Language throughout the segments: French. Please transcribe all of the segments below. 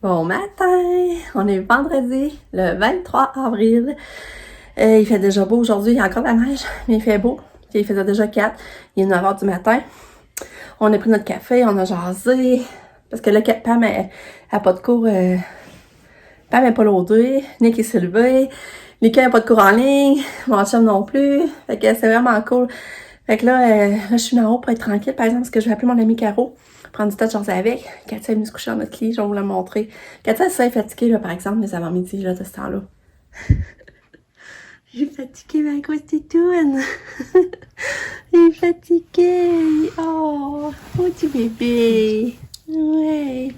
Bon matin! On est vendredi, le 23 avril. Il fait déjà beau aujourd'hui, il y a encore de la neige, mais il fait beau. Il faisait déjà 4, il est 9h du matin. On a pris notre café, on a jasé. Parce que là, Pam, elle n'a pas de cours. Pam n'est pas loadée, Nick est levé. Mika n'a pas de cours en ligne, mon chum non plus. Fait que c'est vraiment cool. Fait que là, je suis en haut pour être tranquille, par exemple, parce que je vais appeler mon ami Caro. Prendre du temps de jaser avec. Katia est venue se coucher dans notre lit, je vais vous la montrer. Katia, elle est fatiguée, là, par exemple, les avant-midi, là, de ce temps-là. Je suis fatiguée, ma grosse titoune. Il est fatigué. Oh, mon petit bébé. Ouais,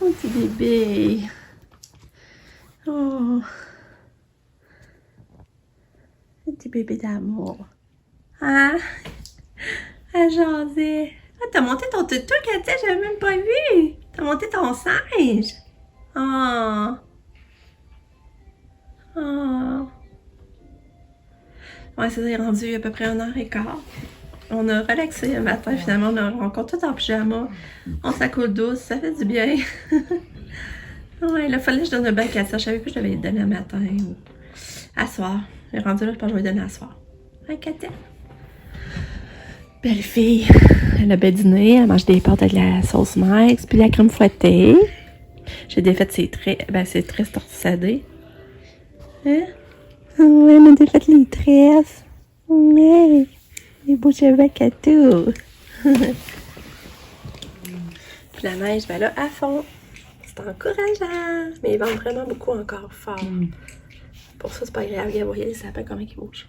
mon petit bébé. Oh, mon petit bébé d'amour. Hein? À jaser. Ah, t'as monté ton toutou, Katia, j'avais même pas vu. T'as monté ton singe. Oh. Oh. Ouais, ça est rendu à peu près 1h15. On a relaxé le matin, finalement, on a encore tout en pyjama. On s'accoule douce, ça fait du bien. Ouais, il fallait que je donne un bain à Katia. Je savais pas que je devais lui donner le matin ou à soir. Elle est rendue là, je pense que je vais lui donner à soir. Hein, Katia? Belle fille. Elle a bien dîné, elle mange des pâtes avec la sauce Mike's, puis la crème fouettée. J'ai défait ses traits, ses tresses torsadées. Hein? Ouais, on a défait les tresses. Ouais, les beaux cheveux à tout. Puis la neige, là, à fond. C'est encourageant. Mais il vente vraiment beaucoup encore fort. Pour ça, c'est pas agréable. Vous voyez les sapins, comment ils bougent.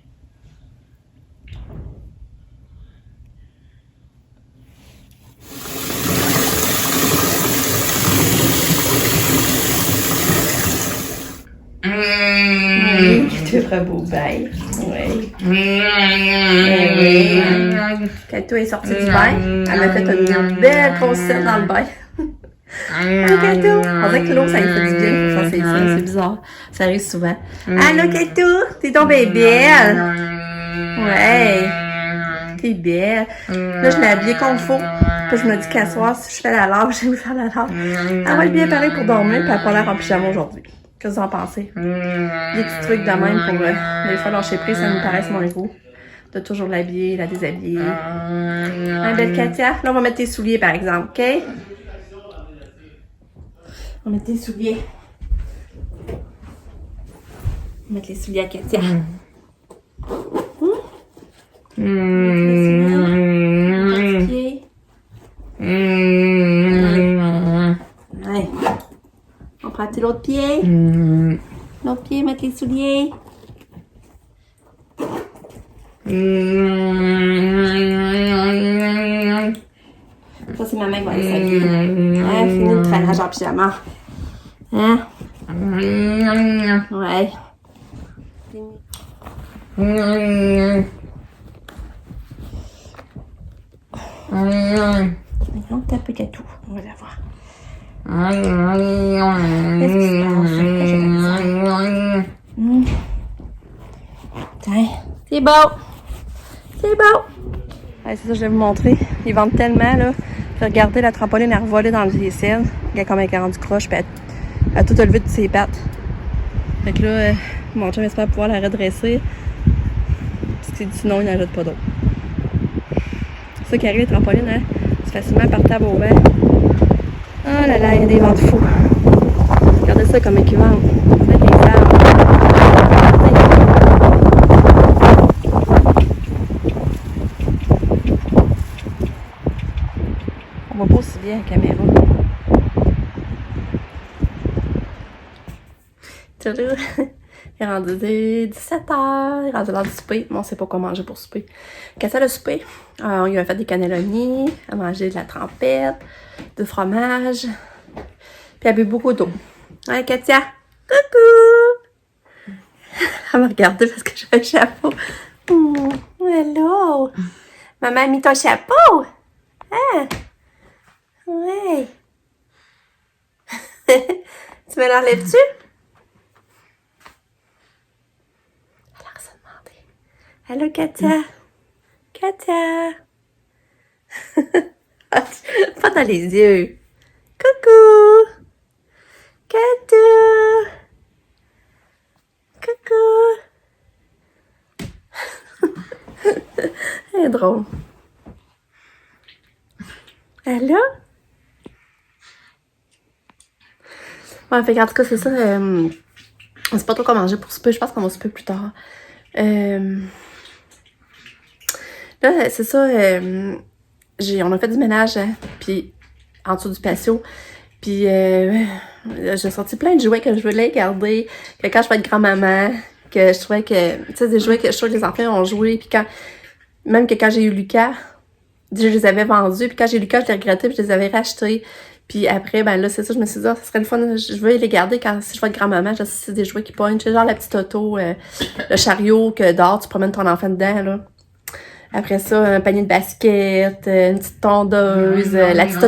Tu feras beau bail. Oui. Kato est sortie du bain. Elle m'a fait une belle grosse scène dans le bain. Allô, Kato! On dirait que l'eau, ça lui fait du bien pour faire ses seins. C'est bizarre. Ça arrive souvent. Allô, Kato! T'es tombée belle! Ouais! T'es belle! Là, je l'ai habillée comme il faut. Puis je me dis qu'à soir, si je fais la lave, je vais faire la lave. Elle va être bien parée pour dormir, puis elle n'a pas l'air en pyjama aujourd'hui. Qu'est-ce que vous en pensez? Des petits trucs de même pour des fois lâcher prise, ça nous paraisse moins gros. De toujours l'habiller, la déshabiller. Hein, belle Katia? Là, on va mettre tes souliers, par exemple, OK? On va mettre tes souliers. On va mettre les souliers à Katia. Ouais. On prend l'autre pied. L'autre pied, mettre les souliers. Ça, c'est ma main qui va aller s'habiller. Hein, fini le traînage en pyjama. Hein? Ouais. Maintenant, tape tout. On va la voir. Qu'est-ce qui se passe? Tiens, c'est beau. C'est beau. Ouais, c'est ça, je vais vous montrer. Ils vendent tellement, là. Regardez, la trampoline, elle revolée dans le GSM. Regarde comment elle est rendue croche, puis elle a tout levé de ses pattes. Fait que là, mon chum espère pouvoir la redresser. Parce que sinon, il n'ajoute pas d'eau. C'est ça qui arrive, les trampolines, hein. C'est facilement partable au vent. Oh là là, il y a des vents de fou. Regardez ça comme ils vendent. C'est des arbres. On voit pas aussi bien la caméra. Toujours. Il est rendu 17h, il est rendu l'heure du souper. Moi, on sait pas quoi manger pour souper. Katia, le souper, on lui a fait des cannelloni, elle a mangé de la trempette, du fromage, puis elle a bu beaucoup d'eau. Hein, Katia? Coucou! Elle m'a regardé parce que j'ai un chapeau. Oh, hello! Maman a mis ton chapeau? Hein? Ouais. Tu me l'enlèves-tu? Allô, Katia? Katia? Pas dans les yeux. Coucou! drôle. Elle là? Ouais, fait qu'en tout cas, c'est ça. On sait pas trop quoi manger pour souper. Je pense qu'on va souper plus tard. Là, c'est ça. On a fait du ménage, hein, puis en dessous du patio. Puis j'ai sorti plein de jouets que je voulais garder. Que quand je vais être grand-maman, que je trouvais que... Tu sais, des jouets que je trouvais que les enfants ont joué. Puis même que quand j'ai eu Lucas, je les avais vendus. Puis quand j'ai eu Lucas, je les regrettais, puis je les avais rachetés. Puis après, ben là, c'est ça, je me suis dit, ça serait le fun, je veux les garder quand si je vais être grand-maman, je sais si c'est des jouets qui pognent, tu sais, genre la petite auto, le chariot que dehors, tu promènes ton enfant dedans, là. Après ça, un panier de basket, une petite tondeuse, la petite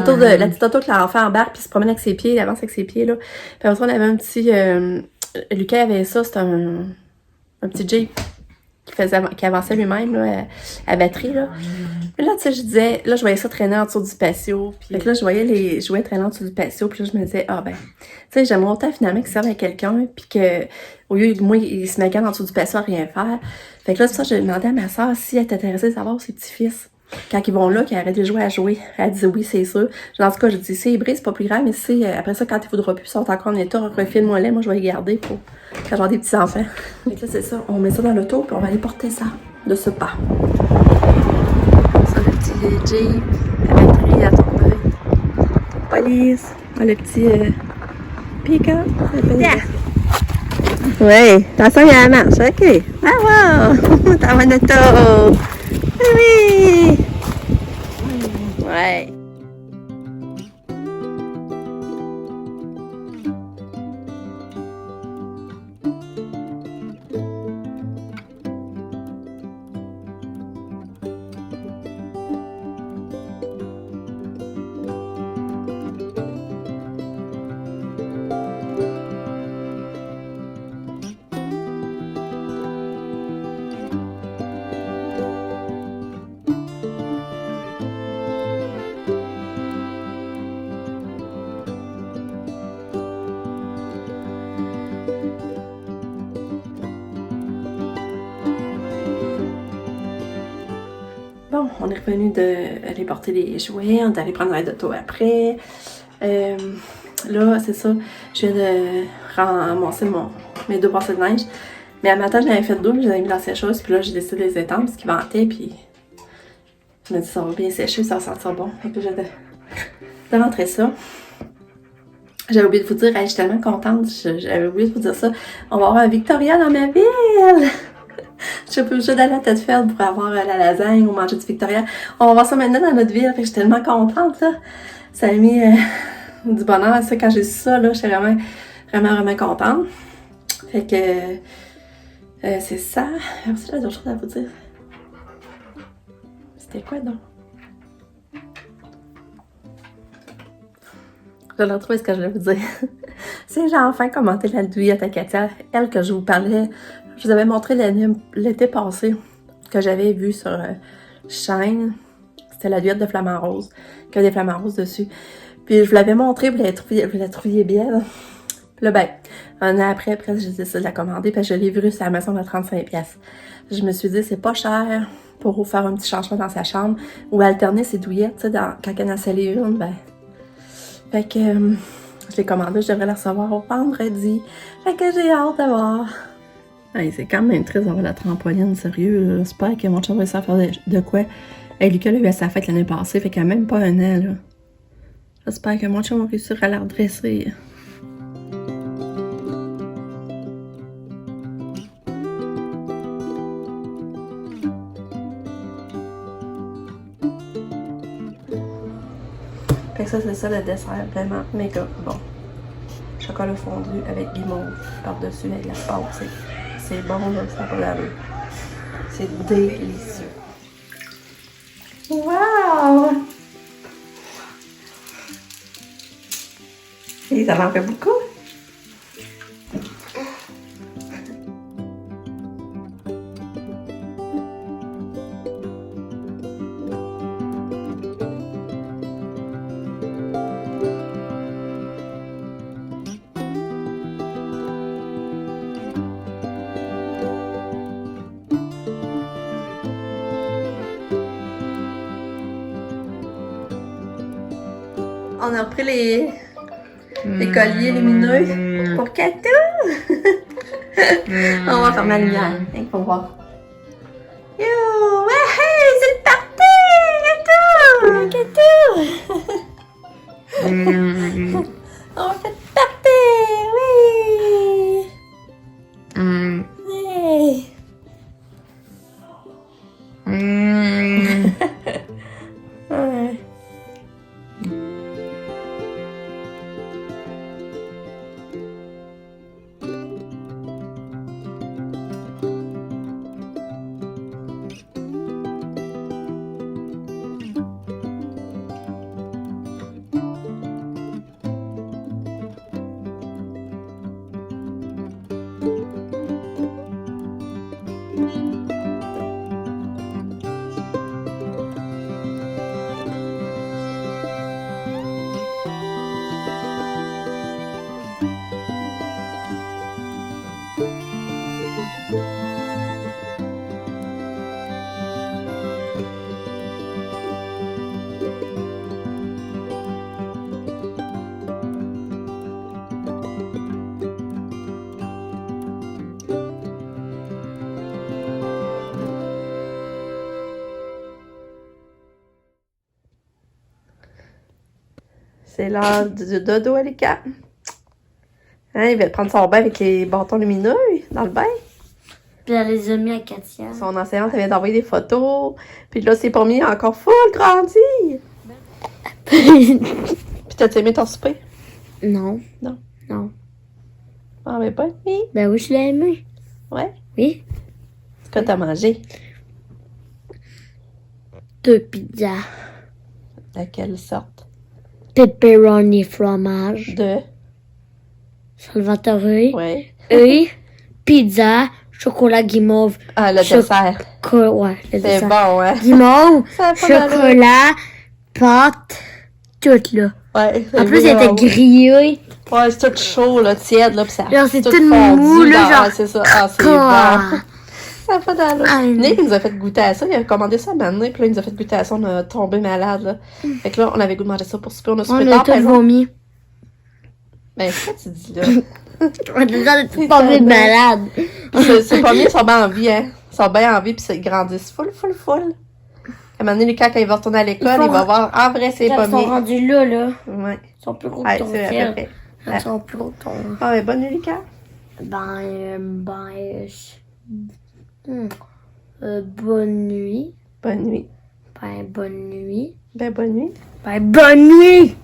auto que l'enfant embarque puis se promène avec ses pieds, il avance avec ses pieds, là. Puis après ça, on avait un petit, Lucas avait ça, c'était un petit Jeep qui avançait lui-même, là, à batterie, là. Puis là, tu sais, je disais, là, je voyais ça traîner en dessous du patio. Puis fait que là, je voyais les jouets traîner en dessous du patio. Puis là, je me disais, ah ben, tu sais, j'aimerais autant finalement qu'ils servent à quelqu'un. Puis que, au lieu de moi, ils se mécanent en dessous du patio à rien faire. Fait que là, c'est ça, j'ai demandé à ma soeur si elle était intéressée de savoir ses petits-fils. Quand ils vont là, qu'ils arrêtent de jouer à jouer. Elle dit oui, c'est sûr. Dans ce cas, je dis, c'est hybride, c'est pas plus grave, mais si après ça, quand il faudra plus, ils sont encore en état, refile-moi les, moi, je vais les garder pour quand j'aurai des petits-enfants. Fait que là, c'est ça. On met ça dans l'auto, puis on va aller porter ça de ce pas. Ça, le petit Jeep, la batterie à tomber. Police. Le petit pick-up. Yeah. Oui, attention, il y a la marche. OK. Ah, wow! T'as mon auto! Oui! Ouais. Bon, on est revenu d'aller porter les jouets, on est allé prendre un d'auto après. Là, c'est ça, je viens de ramasser mes 2 brassées de neige. Mais à matin, j'en avais fait 2, mais j'en avais mis dans la sécheuse, puis là, j'ai décidé de les étendre parce qu'ils vantaient, puis je me dis ça va bien sécher, ça va sentir bon. Fait que j'ai de rentrer ça. J'avais oublié de vous dire, je suis tellement contente, j'avais oublié de vous dire ça. On va avoir un Victoria dans ma ville! Je suis pas obligée d'aller à tête ferme pour avoir la lasagne ou manger du Victoria. On va voir ça maintenant dans notre ville, fait que je suis tellement contente, là. Ça a mis du bonheur, ça, quand j'ai su ça, là, j'étais vraiment contente. Fait que, c'est ça. Merci, j'ai d'autres choses à vous dire. C'était quoi, donc? Je vais retrouver ce que je voulais vous dire. C'est j'ai enfin commenté la douillette à Katia, elle que je vous parlais. Je vous avais montré l'été passé, que j'avais vu sur Shine. C'était la douillette de flamant rose, qui a des flamants roses dessus. Puis je vous l'avais montré, vous la trouviez bien. Puis là, ben, un an après, j'ai décidé de la commander, puis je l'ai vue sur Amazon à 35$. Je me suis dit, c'est pas cher pour faire un petit changement dans sa chambre, ou alterner ses douillettes, tu sais, quand elle en a scellé une, ben. Fait que je l'ai commandé, je devrais la recevoir au vendredi. Fait que j'ai hâte de voir. Hey, c'est quand même triste d'avoir la trampoline, sérieux. J'espère que mon chum va réussir à faire de quoi. Hey, Lucas, lui, a sa fête l'année passée, fait qu'il n'y a même pas un an, là. J'espère que mon chum va réussir à la redresser. Fait que ça, c'est ça le dessert, vraiment méga bon. Chocolat fondu avec guimauve par-dessus avec la pâte. C'est bon, là, ça n'a pas d'allure. C'est délicieux. Wow! Et ça m'en fait beaucoup. On a repris les colliers lumineux pour Katou. On va fermer la lumière. Il faut voir. Yo! Hey, c'est le party! Katou! On fait le party! Oui! Hey! Ouais. C'est l'heure du dodo à Lucas. Hein, il va prendre son bain avec les bâtons lumineux dans le bain. Puis elle les a mis à Katia. Son enseignante vient d'envoyer des photos. Puis là, c'est promis, encore full grandi. Puis t'as-tu aimé ton souper? Non. Non. Non. Ah, mais pas oui. Ben oui, je l'ai aimé. Ouais. Oui. Ce que t'as mangé? 2 pizzas. De quelle sorte? Pepperoni fromage. De? Salvatore. Ouais. Et pizza, chocolat guimauve. Ah, le dessert. Ouais, le C'est dessert. bon, ouais. Guimauve, Ça a pas d'allure. chocolat, pâte, tout là. Ouais. En plus, il était grillé. Ouais, c'est tout chaud, là, tiède, là, pis ça. Genre, c'est tout fondu mou, là, dans- genre. Ouais, c'est ça. Ah, c'est Ah. bon. Ça a pas d'allure. Ah, Nick, il nous a fait goûter à ça. Il a commandé ça maintenant, puis là, il nous a fait goûter à ça. On a tombé malade, là. Fait que là, on avait goût de manger ça pour souper. On a soupé On a tard, tout par exemple. vomi. Ben, qu'est-ce que tu dis, là? On a déjà tout tombé malade. Ces pommiers, ils sont bien en vie, hein. Ils sont bien en vie, puis ils grandissent full. À un moment donné, Lucas, quand il va retourner à l'école, Ils il font- va voir en vrai ses Ils sont pommiers. rendus là. Ouais. Ils sont plus gros Ouais, que ton c'est à peu ciel. près. Ils sont plus gros que ton... Ah, ouais, bonne nuit, Lucas. Bonne nuit. Bonne nuit. Bonne nuit. Ben, bonne nuit. Bonne nuit.